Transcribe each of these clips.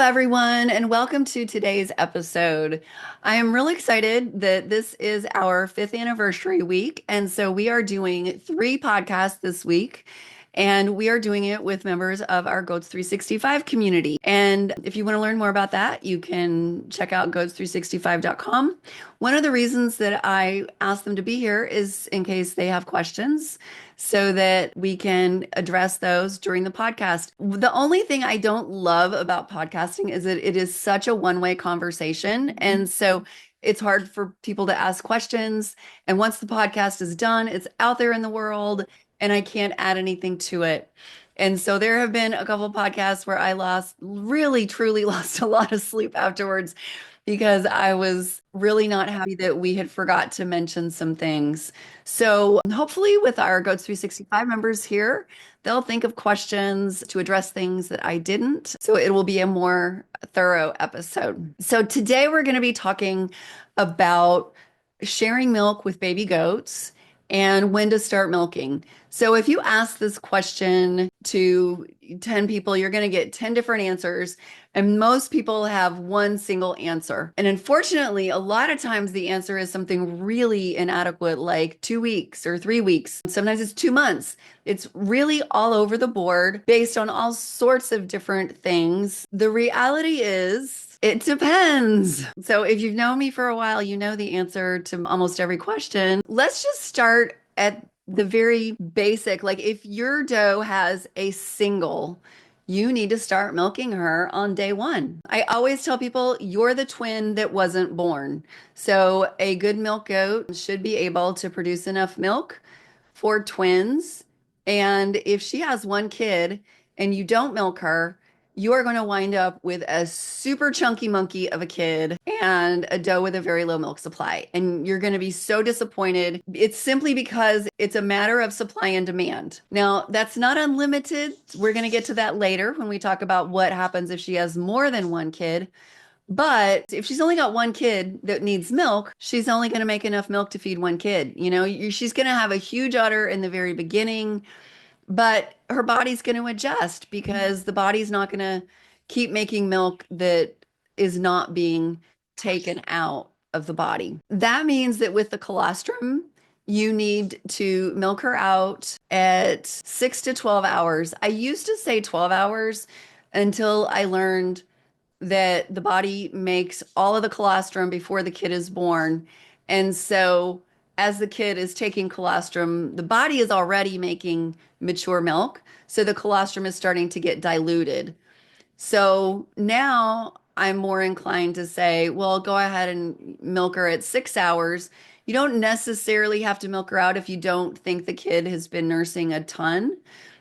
everyone, and welcome to today's episode. I am really excited that this is our fifth anniversary week. And so we are doing three podcasts this week, and we are doing it with members of our Goats 365 community. And if you want to learn more about that, you can check out goats365.com. One of the reasons that I asked them to be here is in case they have questions so that we can address those during the podcast. The only thing I don't love about podcasting is that it is such a one-way conversation. And so it's hard for people to ask questions. And once the podcast is done, it's out there in the world and I can't add anything to it. And so there have been a couple of podcasts where I really, truly lost a lot of sleep afterwards because I was really not happy that we had forgot to mention some things. So hopefully with our Goats 365 members here, they'll think of questions to address things that I didn't. So it will be a more thorough episode. So today we're going to be talking about sharing milk with baby goats and when to start milking. So if you ask this question to 10 people, you're going to get 10 different answers. And most people have one single answer. And unfortunately, a lot of times the answer is something really inadequate, like 2 weeks or 3 weeks. Sometimes it's 2 months. It's really all over the board based on all sorts of different things. The reality is, it depends. So if you've known me for a while, you know the answer to almost every question. Let's just start at the very basic. Like if your doe has a single, you need to start milking her on day one. I always tell people you're the twin that wasn't born. So a good milk goat should be able to produce enough milk for twins. And if she has one kid and you don't milk her, you are going to wind up with a super chunky monkey of a kid and a doe with a very low milk supply. And you're going to be so disappointed. It's simply because it's a matter of supply and demand. Now, that's not unlimited. We're going to get to that later when we talk about what happens if she has more than one kid. But if she's only got one kid that needs milk, she's only going to make enough milk to feed one kid. She's going to have a huge udder in the very beginning, but her body's going to adjust because the body's not going to keep making milk that is not being taken out of the body. That means that with the colostrum, you need to milk her out at 6 to 12 hours. I used to say 12 hours until I learned that the body makes all of the colostrum before the kid is born. And so as the kid is taking colostrum, the body is already making mature milk. So the colostrum is starting to get diluted. So now I'm more inclined to say, well, go ahead and milk her at 6 hours. You don't necessarily have to milk her out if you don't think the kid has been nursing a ton.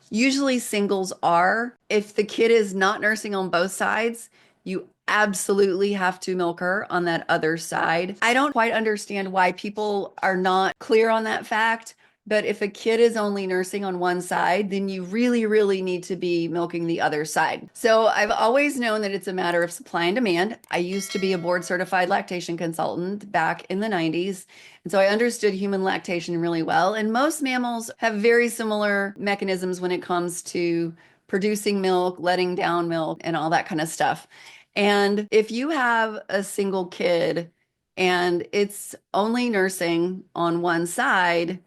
Usually singles are. If the kid is not nursing on both sides, you absolutely have to milk her on that other side. I don't quite understand why people are not clear on that fact, but if a kid is only nursing on one side, then you really, really need to be milking the other side. So I've always known that it's a matter of supply and demand. I used to be a board certified lactation consultant back in the 90s. And so I understood human lactation really well. And most mammals have very similar mechanisms when it comes to producing milk, letting down milk, and all that kind of stuff. And if you have a single kid and it's only nursing on one side,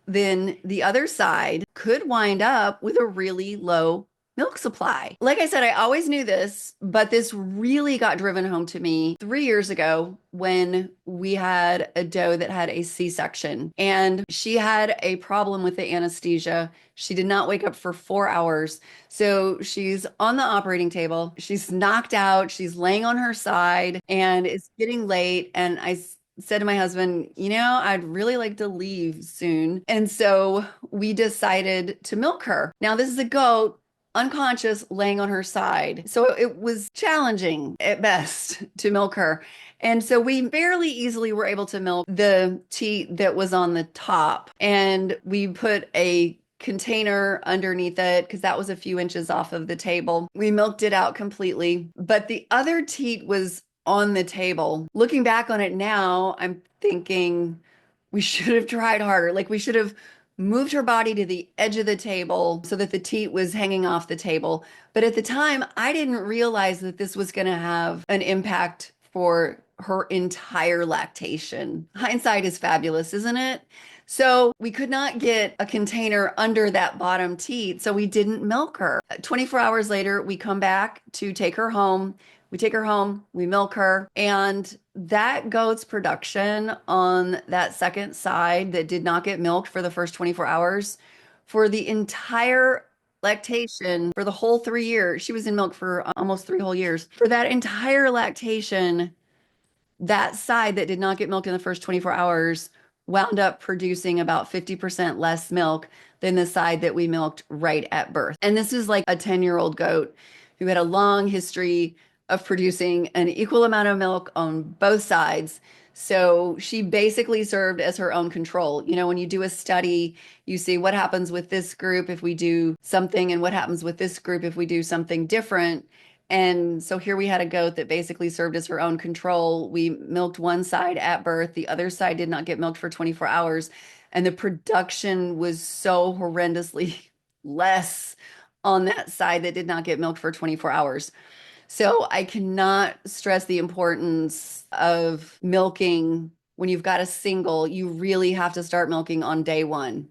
then the other side could wind up with a really low milk supply. Like I said, I always knew this, but this really got driven home to me 3 years ago when we had a doe that had a C-section and she had a problem with the anesthesia. She did not wake up for 4 hours. So she's on the operating table. She's knocked out. She's laying on her side and it's getting late. And I said to my husband, I'd really like to leave soon. And so we decided to milk her. Now, this is a goat unconscious laying on her side. So it was challenging at best to milk her. And so we fairly easily were able to milk the teat that was on the top. And we put a container underneath it because that was a few inches off of the table. We milked it out completely. But the other teat was on the table. Looking back on it now, I'm thinking we should have tried harder. Like we should have moved her body to the edge of the table so that the teat was hanging off the table. But at the time, I didn't realize that this was going to have an impact for her entire lactation. Hindsight is fabulous, isn't it? So we could not get a container under that bottom teat, so we didn't milk her. 24 hours later, we come back to take her home. We take her home, we milk her, and that goat's production on that second side that did not get milked for the first 24 hours, for the entire lactation, for the whole 3 years, she was in milk for almost 3 whole years. For that entire lactation, that side that did not get milk in the first 24 hours wound up producing about 50% less milk than the side that we milked right at birth. And this is like a 10-year-old goat who had a long history of producing an equal amount of milk on both sides. So she basically served as her own control. You know, when you do a study, you see what happens with this group if we do something and what happens with this group if we do something different. And so here we had a goat that basically served as her own control. We milked one side at birth, the other side did not get milked for 24 hours. And the production was so horrendously less on that side that did not get milked for 24 hours. So I cannot stress the importance of milking when you've got a single. You really have to start milking on day one.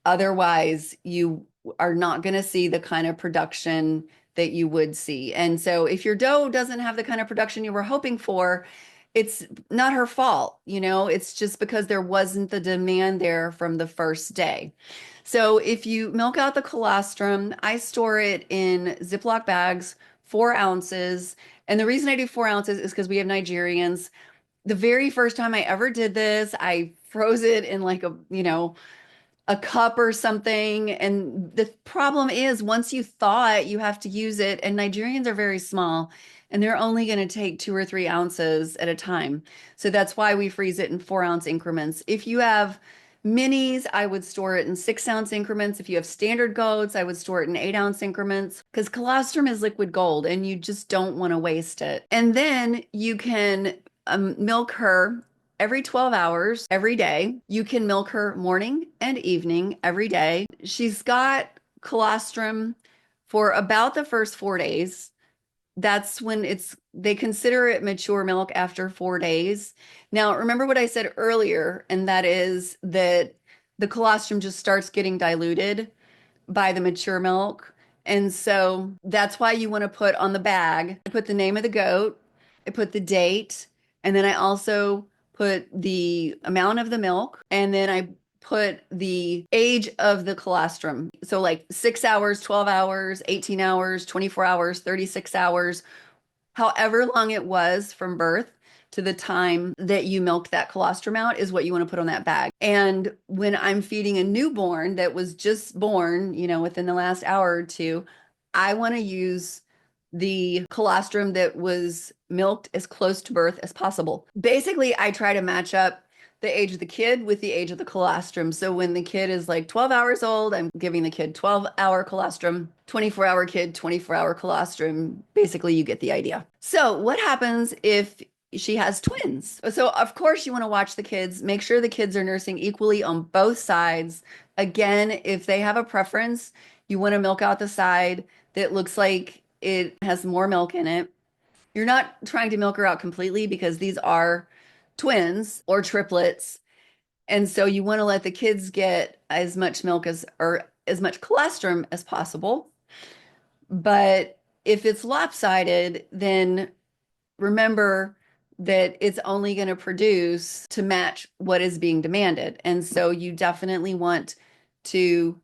Otherwise, you are not going to see the kind of production that you would see. And so if your doe doesn't have the kind of production you were hoping for, it's not her fault, you know, it's just because there wasn't the demand there from the first day. So if you milk out the colostrum, I store it in Ziploc bags, 4 ounces. And the reason I do 4 ounces is because we have Nigerians. The very first time I ever did this, I froze it in like a cup or something. And the problem is, once you thaw it, you have to use it. And Nigerians are very small and they're only going to take 2 or 3 ounces at a time. So that's why we freeze it in 4 ounce increments. If you have minis, I would store it in 6 ounce increments. If you have standard goats, I would store it in 8 ounce increments because colostrum is liquid gold and you just don't want to waste it. And then you can milk her every 12 hours every day. You can milk her morning and evening every day. She's got colostrum for about the first 4 days. That's when they consider it mature milk after 4 days. Now, remember what I said earlier, and that is that the colostrum just starts getting diluted by the mature milk. And so that's why you want to put on the bag, I put the name of the goat, I put the date, and then I also put the amount of the milk, and then I put the age of the colostrum. So like 6 hours, 12 hours, 18 hours, 24 hours, 36 hours, however long it was from birth to the time that you milked that colostrum out is what you want to put on that bag. And when I'm feeding a newborn that was just born, you know, within the last hour or two, I want to use the colostrum that was milked as close to birth as possible. Basically, I try to match up the age of the kid with the age of the colostrum. So when the kid is like 12 hours old, I'm giving the kid 12-hour colostrum, 24-hour kid, 24-hour colostrum. Basically, you get the idea. So what happens if she has twins? So of course you want to watch the kids, make sure the kids are nursing equally on both sides. Again, if they have a preference, you want to milk out the side that looks like it has more milk in it. You're not trying to milk her out completely because these are twins or triplets. And so you want to let the kids get as much milk as or as much colostrum as possible. But if it's lopsided, then remember that it's only going to produce to match what is being demanded. And so you definitely want to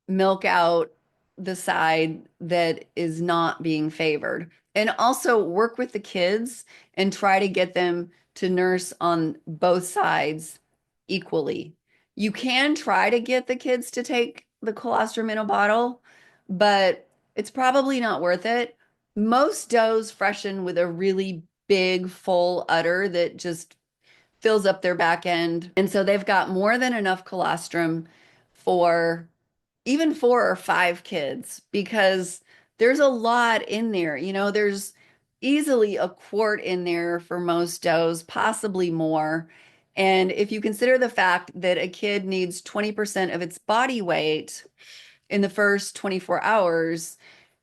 milk out the side that is not being favored. And also work with the kids and try to get them to nurse on both sides equally. You can try to get the kids to take the colostrum in a bottle, but it's probably not worth it. Most does freshen with a really big, full udder that just fills up their back end. And so they've got more than enough colostrum for even 4 or 5 kids because there's a lot in there. You know, there's easily a quart in there for most does, possibly more. And if you consider the fact that a kid needs 20% of its body weight in the first 24 hours,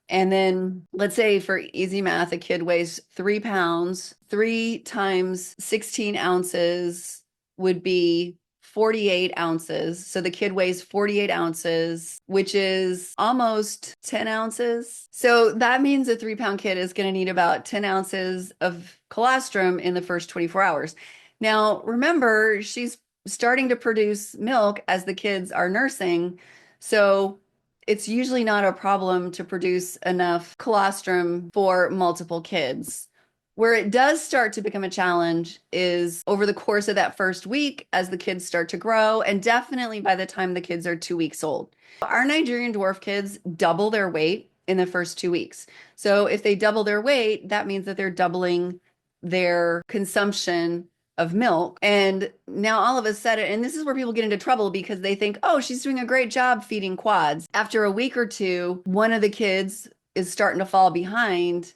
and then let's say for easy math, a kid weighs 3 pounds, 3 times 16 ounces would be 48 ounces. So the kid weighs 48 ounces, which is almost 10 ounces. So that means a 3 pound kid is going to need about 10 ounces of colostrum in the first 24 hours. Now, remember, she's starting to produce milk as the kids are nursing. So it's usually not a problem to produce enough colostrum for multiple kids. Where it does start to become a challenge is over the course of that first week as the kids start to grow, and definitely by the time the kids are 2 weeks old. Our Nigerian dwarf kids double their weight in the first 2 weeks. So if they double their weight, that means that they're doubling their consumption of milk. And now all of a sudden, and this is where people get into trouble because they think, oh, she's doing a great job feeding quads. After a week or two, one of the kids is starting to fall behind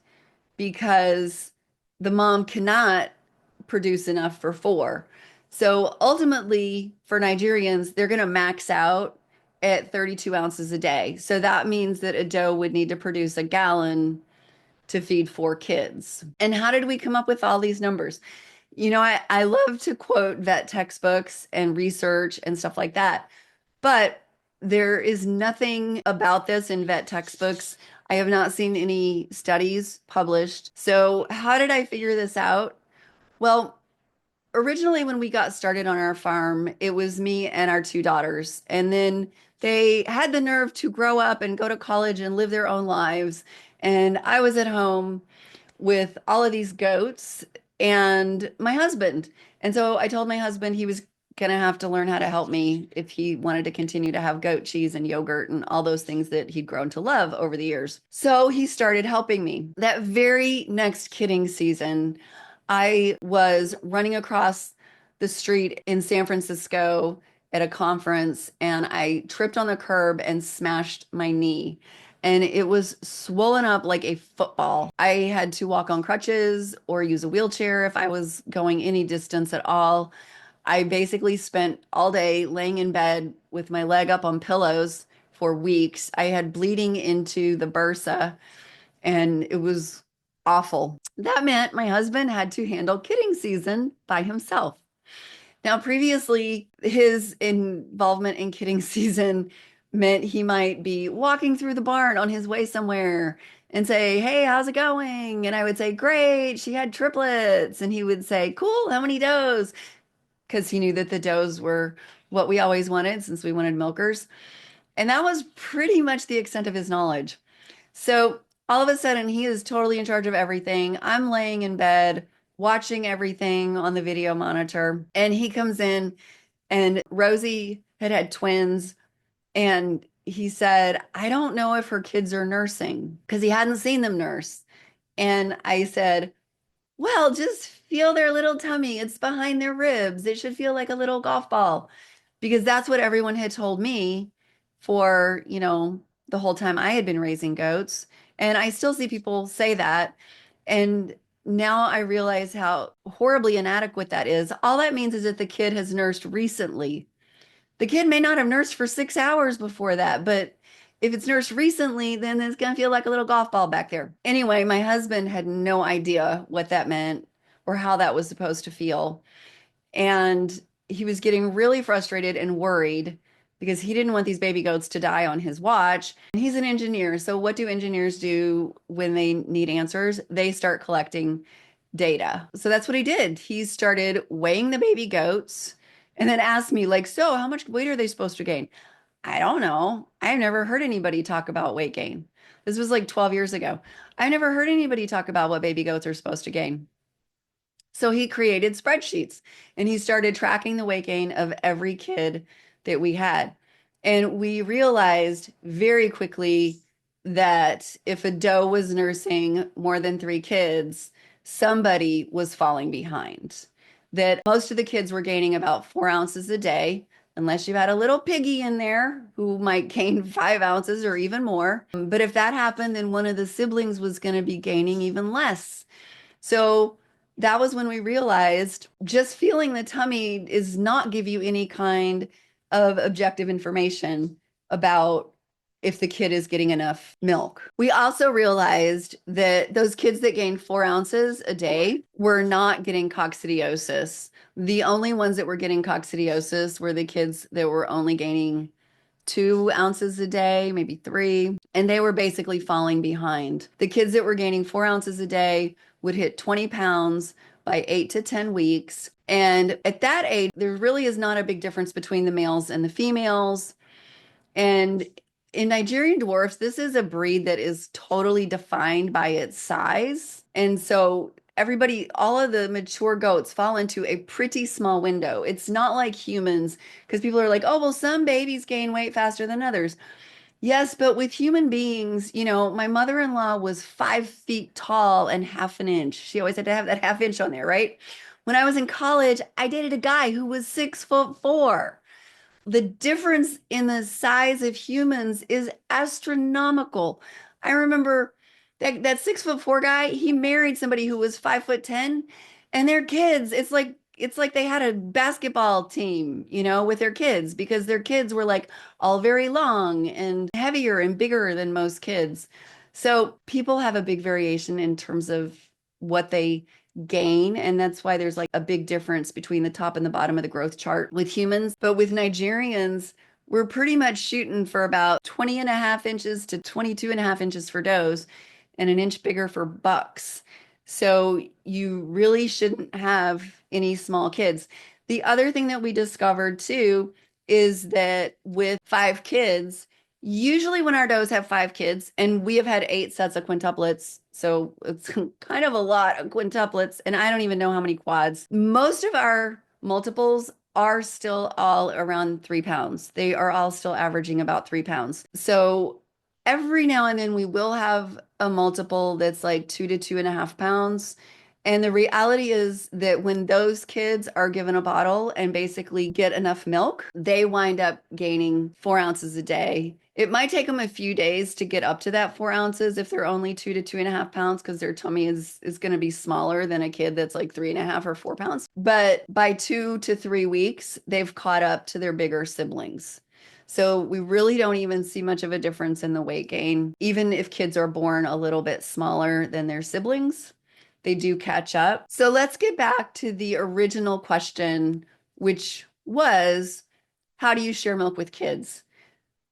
because the mom cannot produce enough for four. So ultimately, for Nigerians, they're going to max out at 32 ounces a day. So that means that a doe would need to produce a gallon to feed four kids. And how did we come up with all these numbers? I love to quote vet textbooks and research and stuff like that, but there is nothing about this in vet textbooks. I have not seen any studies published. So, how did I figure this out? Well, originally, when we got started on our farm, it was me and our two daughters. And then they had the nerve to grow up and go to college and live their own lives. And I was at home with all of these goats and my husband. And so I told my husband he was going to have to learn how to help me if he wanted to continue to have goat cheese and yogurt and all those things that he'd grown to love over the years. So he started helping me. That very next kidding season, I was running across the street in San Francisco at a conference and I tripped on the curb and smashed my knee. And it was swollen up like a football. I had to walk on crutches or use a wheelchair if I was going any distance at all. I basically spent all day laying in bed with my leg up on pillows for weeks. I had bleeding into the bursa and it was awful. That meant my husband had to handle kidding season by himself. Now, previously, his involvement in kidding season meant he might be walking through the barn on his way somewhere and say, hey, how's it going? And I would say, great, she had triplets. And he would say, cool, how many does? Because he knew that the does were what we always wanted since we wanted milkers. And that was pretty much the extent of his knowledge. So all of a sudden, he is totally in charge of everything. I'm laying in bed watching everything on the video monitor. And he comes in, and Rosie had twins. And he said, I don't know if her kids are nursing because he hadn't seen them nurse. And I said, well, just feel their little tummy. It's behind their ribs. It should feel like a little golf ball because that's what everyone had told me for, the whole time I had been raising goats. And I still see people say that. And now I realize how horribly inadequate that is. All that means is that the kid has nursed recently. The kid may not have nursed for 6 hours before that, but if it's nursed recently, then it's going to feel like a little golf ball back there. Anyway, my husband had no idea what that meant or how that was supposed to feel. And he was getting really frustrated and worried because he didn't want these baby goats to die on his watch. And he's an engineer. So, what do engineers do when they need answers? They start collecting data. So, that's what he did. He started weighing the baby goats and then asked me, like, so how much weight are they supposed to gain? I don't know. I've never heard anybody talk about weight gain. This was like 12 years ago. I never heard anybody talk about what baby goats are supposed to gain. So he created spreadsheets and he started tracking the weight gain of every kid that we had. And we realized very quickly that if a doe was nursing more than three kids, somebody was falling behind. That most of the kids were gaining about 4 ounces a day, unless you had a little piggy in there who might gain 5 ounces or even more. But if that happened, then one of the siblings was going to be gaining even less. So that was when we realized just feeling the tummy is not give you any kind of objective information about if the kid is getting enough milk. We also realized that those kids that gained 4 ounces a day were not getting coccidiosis. The only ones that were getting coccidiosis were the kids that were only gaining 2 ounces a day, maybe three, and they were basically falling behind. The kids that were gaining 4 ounces a day would hit 20 pounds by 8 to 10 weeks. And at that age, there really is not a big difference between the males and the females. And in Nigerian dwarfs, this is a breed that is totally defined by its size. And so everybody, all of the mature goats fall into a pretty small window. It's not like humans, because people are like, oh, well, some babies gain weight faster than others. Yes, but with human beings, my mother-in-law was 5 feet tall and half an inch. She always had to have that half inch on there, right? When I was in college, I dated a guy who was 6'4". The difference in the size of humans is astronomical. I remember that 6'4" guy, he married somebody who was 5'10", and their kids, it's like they had a basketball team, with their kids because their kids were like all very long and heavier and bigger than most kids. So people have a big variation in terms of what they gain. And that's why there's like a big difference between the top and the bottom of the growth chart with humans. But with Nigerians, we're pretty much shooting for about 20.5 inches to 22.5 inches for does and an inch bigger for bucks. So you really shouldn't have any small kids. The other thing that we discovered too is that with 5 kids, usually when our does have 5 kids, and we have had 8 sets of quintuplets, so it's kind of a lot of quintuplets, and I don't even know how many quads. Most of our multiples are still all around 3 pounds. They are all still averaging about 3 pounds. So every now and then we will have a multiple that's like 2 to 2.5 pounds. And the reality is that when those kids are given a bottle and basically get enough milk, they wind up gaining 4 ounces a day. It might take them a few days to get up to that 4 ounces if they're only 2 to 2.5 pounds because their tummy is going to be smaller than a kid that's like 3.5 or 4 pounds. But by 2 to 3 weeks, they've caught up to their bigger siblings. So we really don't even see much of a difference in the weight gain, even if kids are born a little bit smaller than their siblings. They do catch up. So let's get back to the original question, which was, how do you share milk with kids?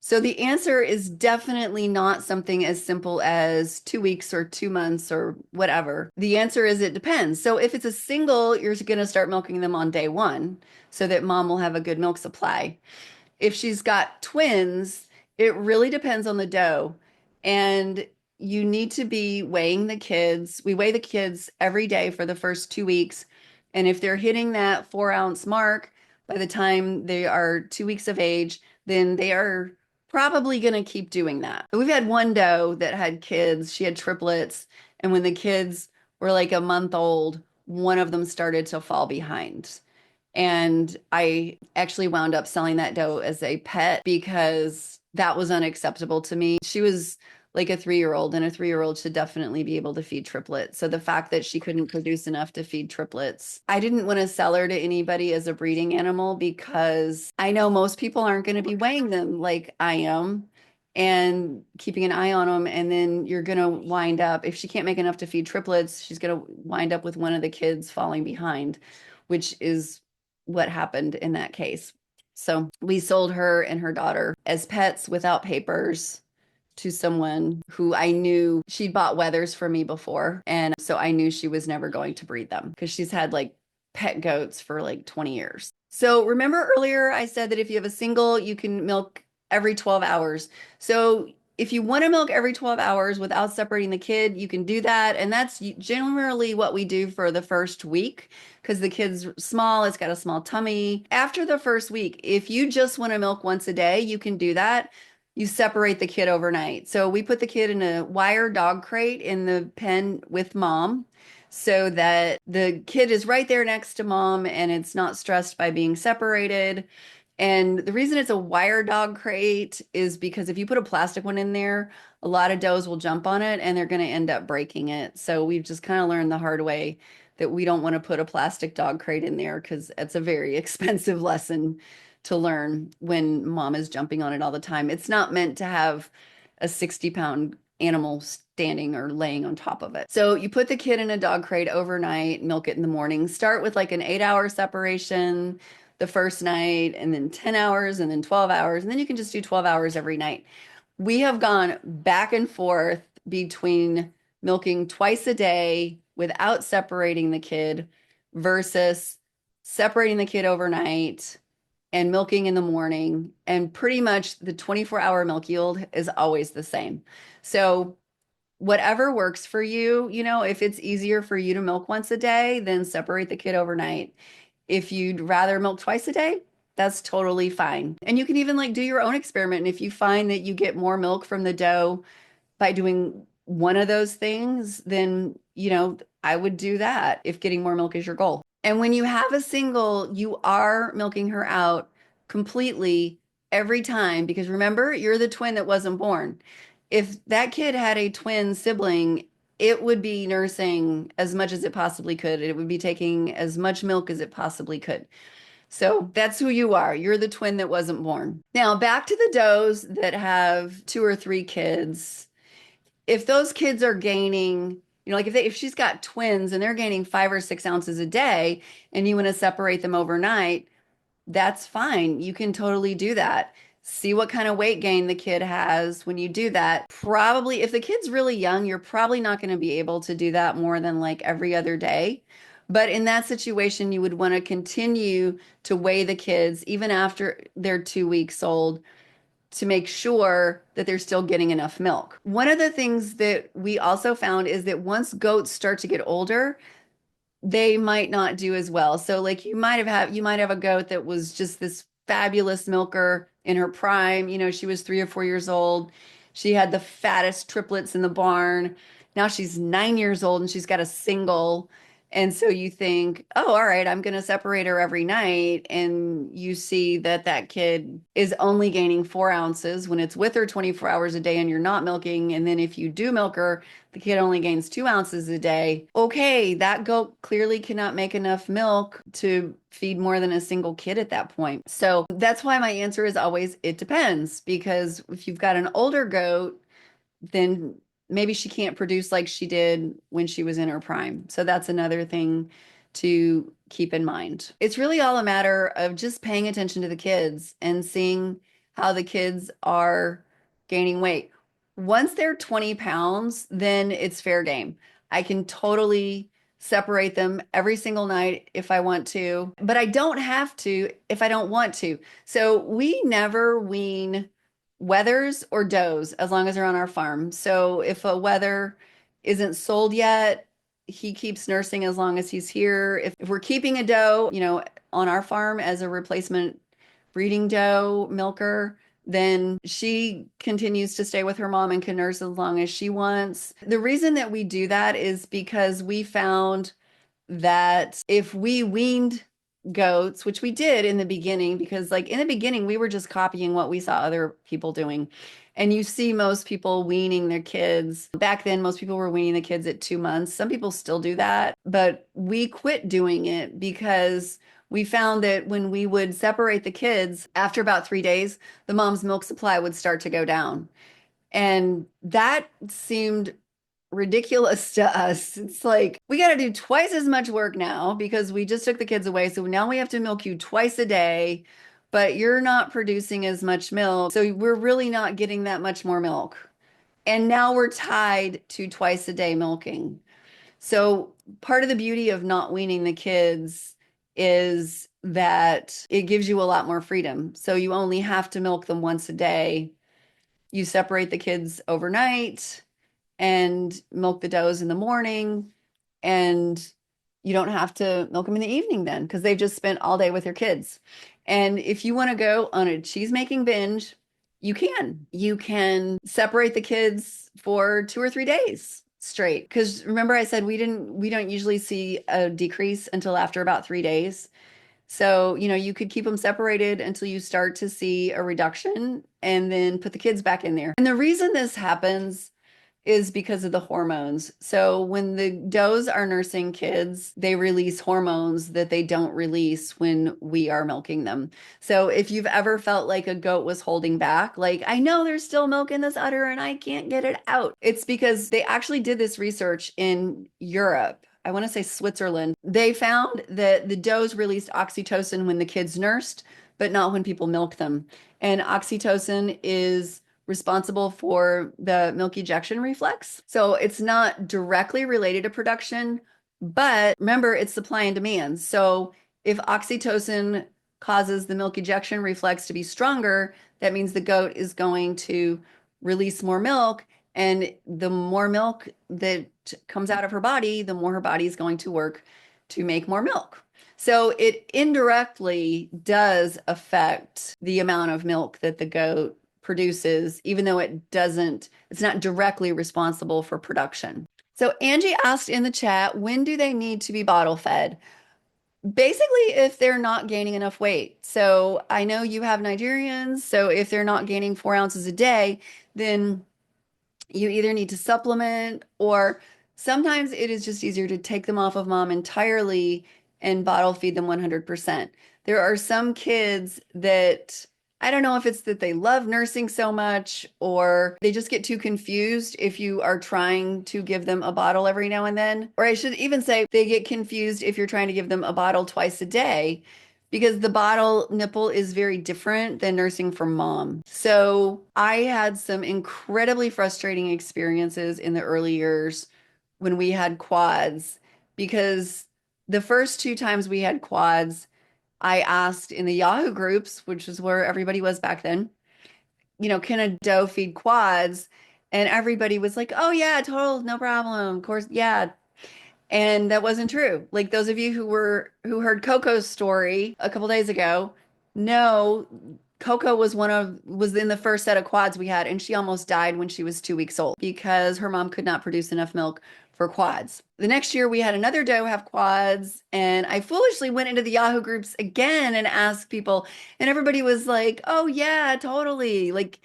So the answer is definitely not something as simple as 2 weeks or 2 months or whatever. The answer is it depends. So if it's a single, you're going to start milking them on day one so that mom will have a good milk supply. If she's got twins, it really depends on the doe. And you need to be weighing the kids. We weigh the kids every day for the first 2 weeks. And if they're hitting that 4 ounce mark by the time they are 2 weeks of age, then they are probably going to keep doing that. We've had one doe that had kids. She had triplets. And when the kids were like a month old, one of them started to fall behind. And I actually wound up selling that doe as a pet because that was unacceptable to me. She was like a 3-year-old, and a 3-year-old should definitely be able to feed triplets. So the fact that she couldn't produce enough to feed triplets, I didn't want to sell her to anybody as a breeding animal because I know most people aren't going to be weighing them like I am and keeping an eye on them. And then you're going to wind up, if she can't make enough to feed triplets, she's going to wind up with one of the kids falling behind, which is what happened in that case. So we sold her and her daughter as pets without papers to someone who I knew she'd bought wethers for me before. And so I knew she was never going to breed them because she's had like pet goats for like 20 years. So remember earlier I said that if you have a single, you can milk every 12 hours. So if you want to milk every 12 hours without separating the kid, you can do that. And that's generally what we do for the first week because the kid's small, it's got a small tummy. After the first week, if you just want to milk once a day, you can do that. You separate the kid overnight. So we put the kid in a wire dog crate in the pen with mom so that the kid is right there next to mom and it's not stressed by being separated. And the reason it's a wire dog crate is because if you put a plastic one in there, a lot of does will jump on it and they're going to end up breaking it. So we've just kind of learned the hard way that we don't want to put a plastic dog crate in there because it's a very expensive lesson to learn when mom is jumping on it all the time. It's not meant to have a 60-pound animal standing or laying on top of it. So you put the kid in a dog crate overnight, milk it in the morning. Start with like an 8-hour separation the first night, and then 10 hours, and then 12 hours, and then you can just do 12 hours every night. We have gone back and forth between milking twice a day without separating the kid versus separating the kid overnight and milking in the morning. And pretty much the 24-hour milk yield is always the same. So whatever works for you, if it's easier for you to milk once a day, then separate the kid overnight. If you'd rather milk twice a day, that's totally fine. And you can even like do your own experiment. And if you find that you get more milk from the doe by doing one of those things, then, I would do that if getting more milk is your goal. And when you have a single, you are milking her out completely every time because remember, you're the twin that wasn't born. If that kid had a twin sibling, it would be nursing as much as it possibly could. It would be taking as much milk as it possibly could. So that's who you are. You're the twin that wasn't born. Now, back to the does that have 2 or 3 kids. If those kids are gaining, like if she's got twins and they're gaining 5 or 6 ounces a day and you want to separate them overnight, that's fine. You can totally do that. See what kind of weight gain the kid has when you do that. Probably, if the kid's really young, you're probably not going to be able to do that more than like every other day. But in that situation, you would want to continue to weigh the kids even after they're 2 weeks old to make sure that they're still getting enough milk. One of the things that we also found is that once goats start to get older, they might not do as well. So like you might have a goat that was just this fabulous milker in her prime. She was 3 or 4 years old. She had the fattest triplets in the barn. Now she's 9 years old and she's got a single. And so you think, oh, all right, I'm going to separate her every night. And you see that that kid is only gaining 4 ounces when it's with her 24 hours a day and you're not milking. And then if you do milk her, the kid only gains 2 ounces a day. Okay, that goat clearly cannot make enough milk to feed more than a single kid at that point. So that's why my answer is always, it depends. Because if you've got an older goat, then maybe she can't produce like she did when she was in her prime. So that's another thing to keep in mind. It's really all a matter of just paying attention to the kids and seeing how the kids are gaining weight. Once they're 20 pounds, then it's fair game. I can totally separate them every single night if I want to, but I don't have to if I don't want to. So we never wean wethers or does as long as they're on our farm. So if a wether isn't sold yet, he keeps nursing as long as he's here. If we're keeping a doe, on our farm as a replacement breeding doe milker, then she continues to stay with her mom and can nurse as long as she wants. The reason that we do that is because we found that if we weaned goats, which we did in the beginning, because like in the beginning, we were just copying what we saw other people doing. And you see most people weaning their kids. Back then, most people were weaning the kids at 2 months. Some people still do that, but we quit doing it because we found that when we would separate the kids, after about 3 days, the mom's milk supply would start to go down. And that seemed ridiculous to us. It's like, we got to do twice as much work now because we just took the kids away. So now we have to milk you twice a day, but you're not producing as much milk. So we're really not getting that much more milk. And now we're tied to twice a day milking. So part of the beauty of not weaning the kids is that it gives you a lot more freedom. So you only have to milk them once a day. You separate the kids overnight and milk the does in the morning, and you don't have to milk them in the evening then because they've just spent all day with their kids. And if you want to go on a cheese making binge, you can. You can separate the kids for 2 or 3 days straight. Because remember I said we don't usually see a decrease until after about 3 days. So, you could keep them separated until you start to see a reduction and then put the kids back in there. And the reason this happens is because of the hormones. So when the does are nursing kids, they release hormones that they don't release when we are milking them. So if you've ever felt like a goat was holding back, like, I know there's still milk in this udder and I can't get it out, it's because they actually did this research in Europe. I want to say Switzerland. They found that the does released oxytocin when the kids nursed, but not when people milk them. And oxytocin is responsible for the milk ejection reflex. So it's not directly related to production, but remember, it's supply and demand. So if oxytocin causes the milk ejection reflex to be stronger, that means the goat is going to release more milk. And the more milk that comes out of her body, the more her body is going to work to make more milk. So it indirectly does affect the amount of milk that the goat produces, even though it's not directly responsible for production. So Angie asked in the chat, when do they need to be bottle fed? Basically, if they're not gaining enough weight. So I know you have Nigerians, so if they're not gaining 4 ounces a day, then you either need to supplement, or sometimes it is just easier to take them off of mom entirely and bottle feed them 100%. There are some kids that I don't know if it's that they love nursing so much or they just get too confused if you are trying to give them a bottle every now and then. Or I should even say they get confused if you're trying to give them a bottle twice a day, because the bottle nipple is very different than nursing from mom. So I had some incredibly frustrating experiences in the early years when we had quads, because the first two times we had quads, I asked in the Yahoo groups, which is where everybody was back then, can a doe feed quads? And everybody was like, oh yeah, total, no problem. Of course, yeah, and that wasn't true. Like those of you who heard Coco's story a couple days ago, no, Coco was in the first set of quads we had, and she almost died when she was 2 weeks old because her mom could not produce enough milk for quads. The next year we had another doe have quads, and I foolishly went into the Yahoo groups again and asked people, and everybody was like, "Oh yeah, totally." Like,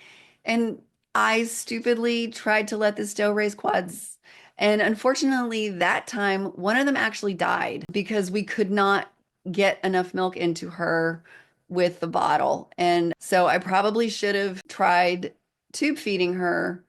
and I stupidly tried to let this doe raise quads, and unfortunately, that time, one of them actually died because we could not get enough milk into her with the bottle. And so I probably should have tried tube feeding her.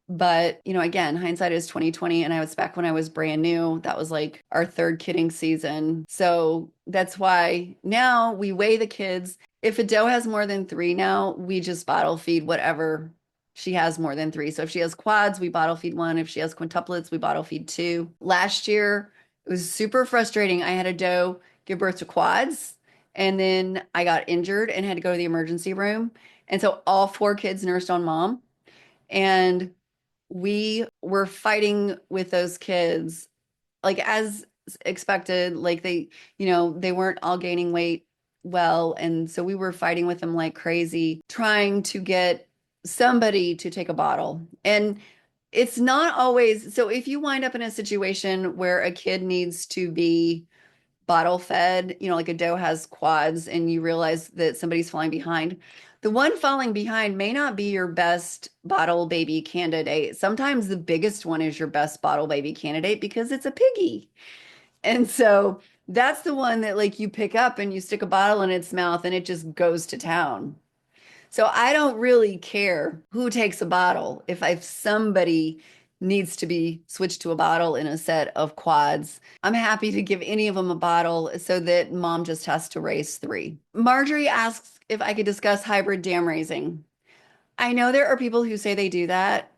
But, again, hindsight is 2020. And I was back when I was brand new. That was like our third kidding season. So that's why now we weigh the kids. If a doe has more than three now, we just bottle feed whatever she has more than three. So if she has quads, we bottle feed one. If she has quintuplets, we bottle feed two. Last year, it was super frustrating. I had a doe give birth to quads, and then I got injured and had to go to the emergency room. And so all four kids nursed on mom. And we were fighting with those kids, like as expected, like they weren't all gaining weight well. And so we were fighting with them like crazy, trying to get somebody to take a bottle. And it's not always, so if you wind up in a situation where a kid needs to be bottle fed, like a doe has quads and you realize that somebody's falling behind, the one falling behind may not be your best bottle baby candidate. Sometimes the biggest one is your best bottle baby candidate because it's a piggy. And so that's the one that like you pick up and you stick a bottle in its mouth and it just goes to town. So I don't really care who takes a bottle. If somebody needs to be switched to a bottle in a set of quads, I'm happy to give any of them a bottle so that mom just has to raise three. Marjorie asks if I could discuss hybrid dam raising. I know there are people who say they do that.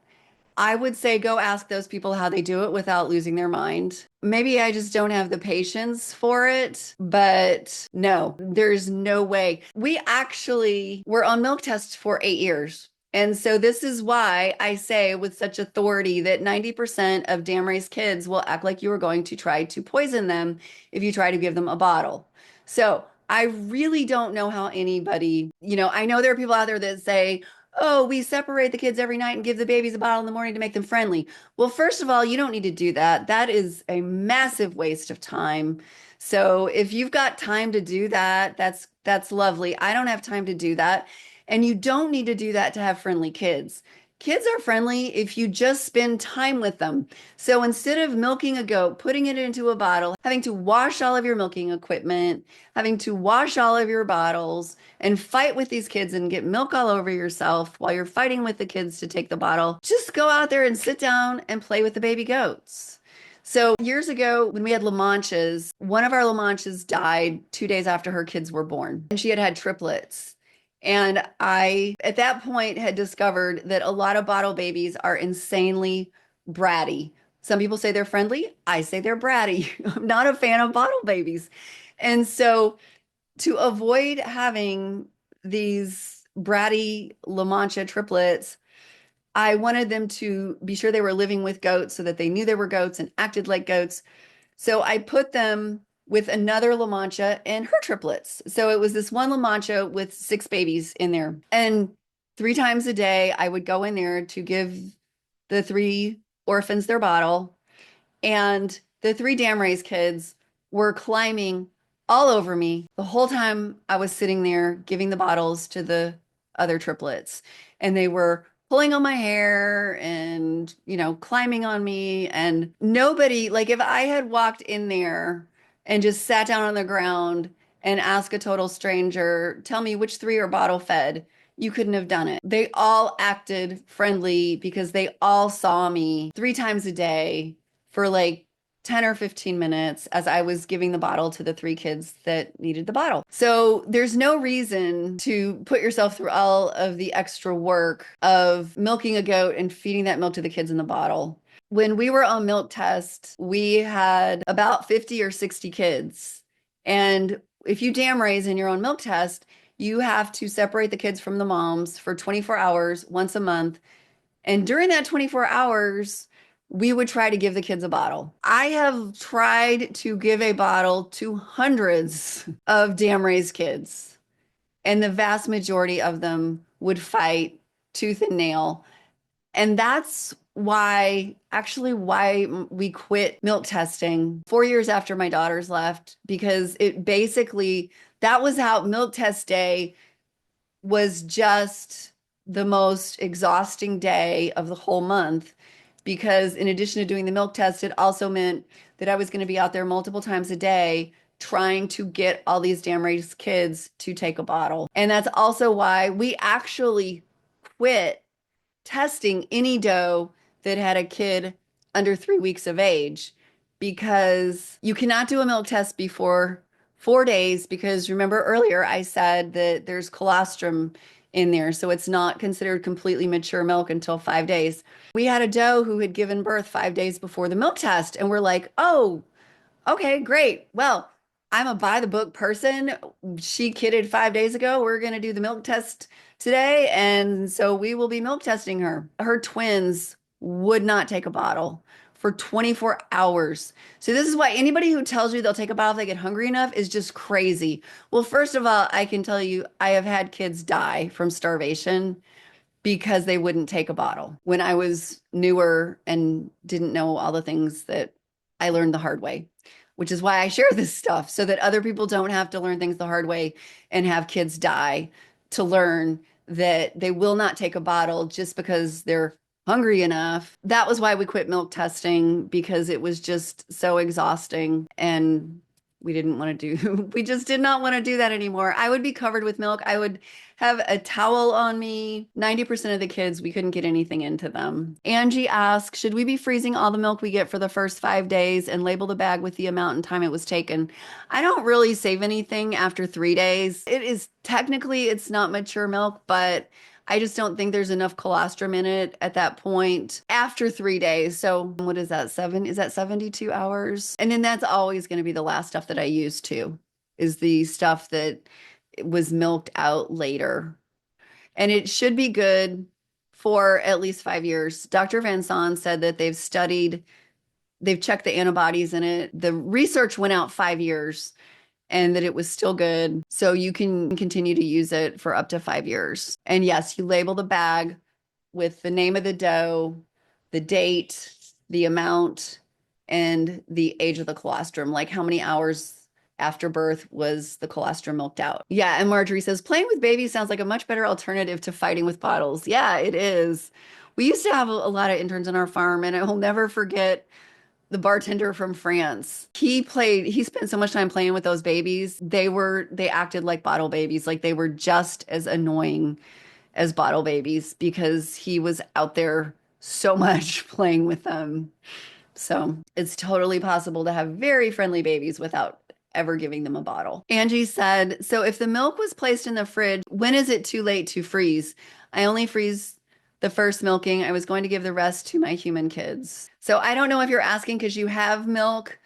I would say go ask those people how they do it without losing their mind. Maybe I just don't have the patience for it, but no, there's no way. We actually were on milk tests for 8 years. And so this is why I say with such authority that 90% of dam raised kids will act like you are going to try to poison them if you try to give them a bottle. So I really don't know how anybody, I know there are people out there that say, oh, we separate the kids every night and give the babies a bottle in the morning to make them friendly. Well, first of all, you don't need to do that. That is a massive waste of time. So if you've got time to do that, that's lovely. I don't have time to do that. And you don't need to do that to have friendly kids. Kids are friendly if you just spend time with them. So instead of milking a goat, putting it into a bottle, having to wash all of your milking equipment, having to wash all of your bottles, and fight with these kids and get milk all over yourself while you're fighting with the kids to take the bottle, just go out there and sit down and play with the baby goats. So years ago, when we had La Manchas, one of our La Manchas died 2 days after her kids were born, and she had had triplets. And I, at that point, had discovered that a lot of bottle babies are insanely bratty. Some people say they're friendly. I say they're bratty. I'm not a fan of bottle babies. And so to avoid having these bratty La Mancha triplets, I wanted them to be sure they were living with goats so that they knew they were goats and acted like goats. So I put them with another La Mancha and her triplets. So it was this one La Mancha with six babies in there. And 3 times a day, I would go in there to give the three orphans their bottle. And the three Dam Rays kids were climbing all over me the whole time I was sitting there giving the bottles to the other triplets. And they were pulling on my hair and, climbing on me. And nobody, like if I had walked in there and just sat down on the ground and asked a total stranger, tell me which three are bottle fed, you couldn't have done it. They all acted friendly because they all saw me 3 times a day for like 10 or 15 minutes as I was giving the bottle to the three kids that needed the bottle. So there's no reason to put yourself through all of the extra work of milking a goat and feeding that milk to the kids in the bottle. When we were on milk test, we had about 50 or 60 kids. And if you dam raise in your own milk test, you have to separate the kids from the moms for 24 hours once a month. And during that 24 hours, we would try to give the kids a bottle. I have tried to give a bottle to hundreds of dam raised kids, and the vast majority of them would fight tooth and nail. And that's why we quit milk testing 4 years after my daughters left, because it basically, that was how milk test day was just the most exhausting day of the whole month, because in addition to doing the milk test, it also meant that I was going to be out there multiple times a day trying to get all these dam raised kids to take a bottle. And that's also why we actually quit testing any doe that had a kid under 3 weeks of age, because you cannot do a milk test before 4 days, because remember earlier I said that there's colostrum in there, so it's not considered completely mature milk until 5 days. We had a doe who had given birth 5 days before the milk test, and we're like, oh, okay, great. Well, I'm a by the book person. She kidded 5 days ago. We're going to do the milk test today. And so we will be milk testing her. Her twins would not take a bottle for 24 hours. So this is why anybody who tells you they'll take a bottle if they get hungry enough is just crazy. Well, first of all, I can tell you, I have had kids die from starvation because they wouldn't take a bottle when I was newer and didn't know all the things that I learned the hard way, which is why I share this stuff so that other people don't have to learn things the hard way and have kids die, to learn that they will not take a bottle just because they're hungry enough. That was why we quit milk testing, because it was just so exhausting, and we didn't want to do, we just did not want to do that anymore. I would be covered with milk. I would have a towel on me. 90% of the kids, we couldn't get anything into them. Angie asks, should we be freezing all the milk we get for the first 5 days and label the bag with the amount and time it was taken? I don't really save anything after 3 days. It is technically, it's not mature milk, but I just don't think there's enough colostrum in it at that point after 3 days. So what is that? Is that 72 hours? And then that's always going to be the last stuff that I use too, is the stuff that was milked out later. And it should be good for at least 5 years. Dr. Van Son said that they've checked the antibodies in it. The research went out 5 years. and that it was still good. So you can continue to use it for up to 5 years. And yes, you label the bag with the name of the doe, the date, the amount, and the age of the colostrum, like how many hours after birth was the colostrum milked out. Yeah, and Marjorie says playing with babies sounds like a much better alternative to fighting with bottles. Yeah, it is. We used to have a lot of interns on our farm, and I will never forget the bartender from France. He spent so much time playing with those babies. They acted like bottle babies, like they were just as annoying as bottle babies because he was out there so much playing with them. So it's totally possible to have very friendly babies without ever giving them a bottle. Angie said, so if the milk was placed in the fridge, when is it too late to freeze? I only freeze the first milking. I was going to give the rest to my human kids. So I don't know if you're asking because you have milk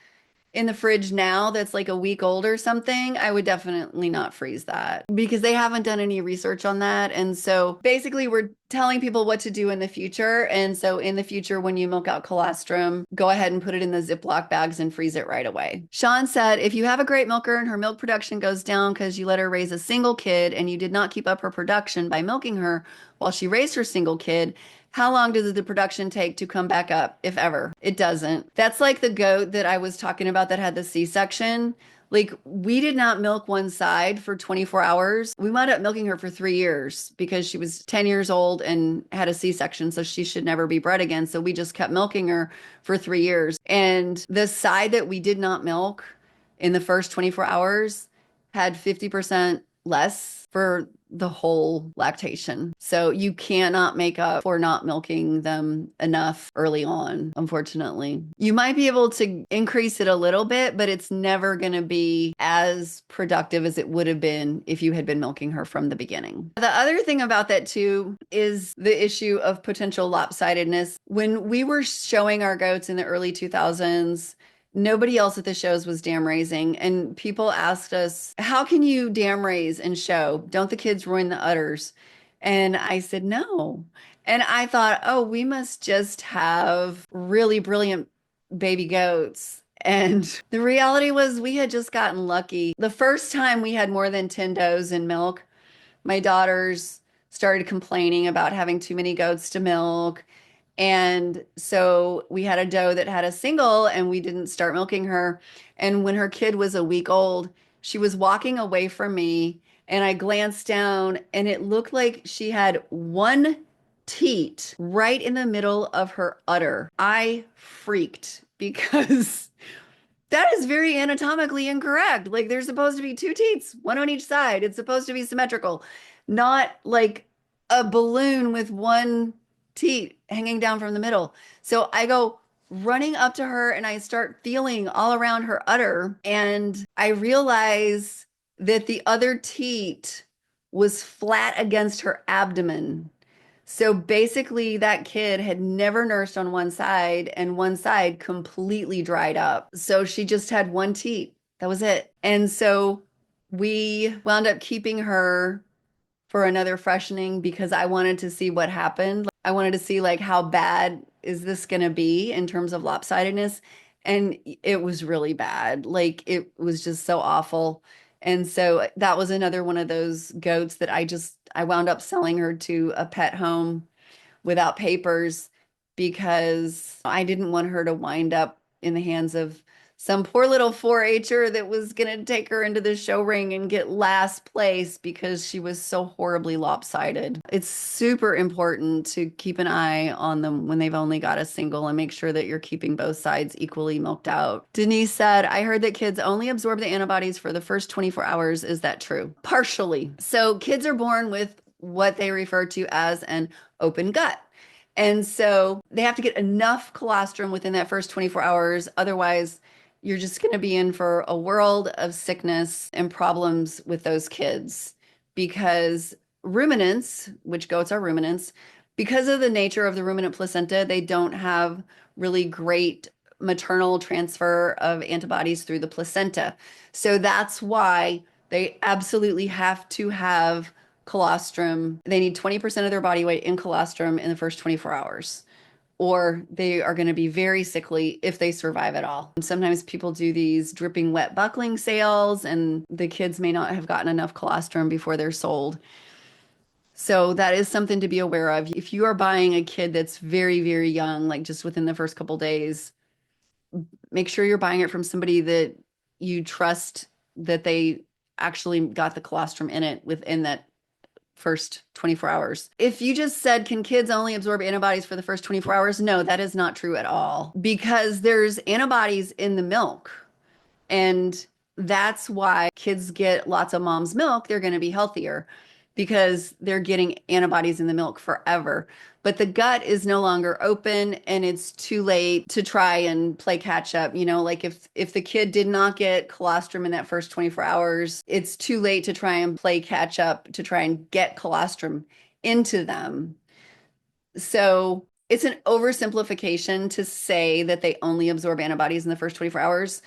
in the fridge now that's like a week old or something, I would definitely not freeze that because they haven't done any research on that. And so basically, we're telling people what to do in the future. And so in the future, when you milk out colostrum, go ahead and put it in the Ziploc bags and freeze it right away. Sean said, if you have a great milker and her milk production goes down because you let her raise a single kid and you did not keep up her production by milking her while she raised her single kid, how long does the production take to come back up, if ever? It doesn't. That's like the goat that I was talking about that had the C-section. Like, we did not milk one side for 24 hours. We wound up milking her for 3 years because she was 10 years old and had a C-section, so she should never be bred again. So we just kept milking her for 3 years. And the side that we did not milk in the first 24 hours had 50% less for the whole lactation. So you cannot make up for not milking them enough early on, unfortunately. You might be able to increase it a little bit, but it's never going to be as productive as it would have been if you had been milking her from the beginning. The other thing about that too is the issue of potential lopsidedness. When we were showing our goats in the early 2000s, nobody else at the shows was dam raising. And people asked us, how can you dam raise and show? Don't the kids ruin the udders? And I said, no. And I thought, oh, we must just have really brilliant baby goats. And the reality was we had just gotten lucky. The first time we had more than 10 does in milk, my daughters started complaining about having too many goats to milk. And so we had a doe that had a single and we didn't start milking her. And when her kid was a week old, she was walking away from me and I glanced down and it looked like she had one teat right in the middle of her udder. I freaked because that is very anatomically incorrect. Like there's supposed to be two teats, one on each side. It's supposed to be symmetrical, not like a balloon with one teat hanging down from the middle. So I go running up to her and I start feeling all around her udder. And I realize that the other teat was flat against her abdomen. So basically, that kid had never nursed on one side, and one side completely dried up. So she just had one teat. That was it. And so we wound up keeping her for another freshening because I wanted to see what happened. I wanted to see like how bad is this going to be in terms of lopsidedness. And it was really bad. Like it was just so awful. And so that was another one of those goats that I wound up selling her to a pet home without papers because I didn't want her to wind up in the hands of some poor little 4-H'er that was going to take her into the show ring and get last place because she was so horribly lopsided. It's super important to keep an eye on them when they've only got a single and make sure that you're keeping both sides equally milked out. Denise said, I heard that kids only absorb the antibodies for the first 24 hours. Is that true? Partially. So kids are born with what they refer to as an open gut. And so they have to get enough colostrum within that first 24 hours. Otherwise, you're just going to be in for a world of sickness and problems with those kids because ruminants, which goats are ruminants, because of the nature of the ruminant placenta, they don't have really great maternal transfer of antibodies through the placenta. So that's why they absolutely have to have colostrum. They need 20% of their body weight in colostrum in the first 24 hours, or they are going to be very sickly if they survive at all. And sometimes people do these dripping wet buckling sales, and the kids may not have gotten enough colostrum before they're sold. So that is something to be aware of. If you are buying a kid that's very, very young, like just within the first couple days, make sure you're buying it from somebody that you trust that they actually got the colostrum in it within that first 24 hours. If you just said, can kids only absorb antibodies for the first 24 hours? No, that is not true at all because there's antibodies in the milk. And that's why kids get lots of mom's milk. They're going to be healthier because they're getting antibodies in the milk forever. But the gut is no longer open and it's too late to try and play catch up. You know, like if the kid did not get colostrum in that first 24 hours, it's too late to try and play catch up to try and get colostrum into them. So it's an oversimplification to say that they only absorb antibodies in the first 24 hours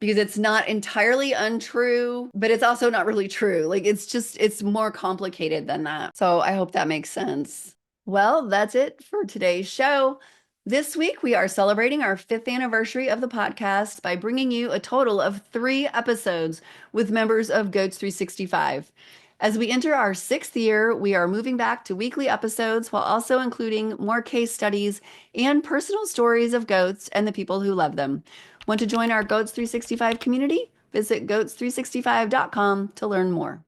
because it's not entirely untrue, but it's also not really true. Like it's more complicated than that. So I hope that makes sense. Well, that's it for today's show. This week, we are celebrating our 5th anniversary of the podcast by bringing you a total of 3 episodes with members of Goats 365. As we enter our 6th year, we are moving back to weekly episodes while also including more case studies and personal stories of goats and the people who love them. Want to join our Goats 365 community? Visit goats365.com to learn more.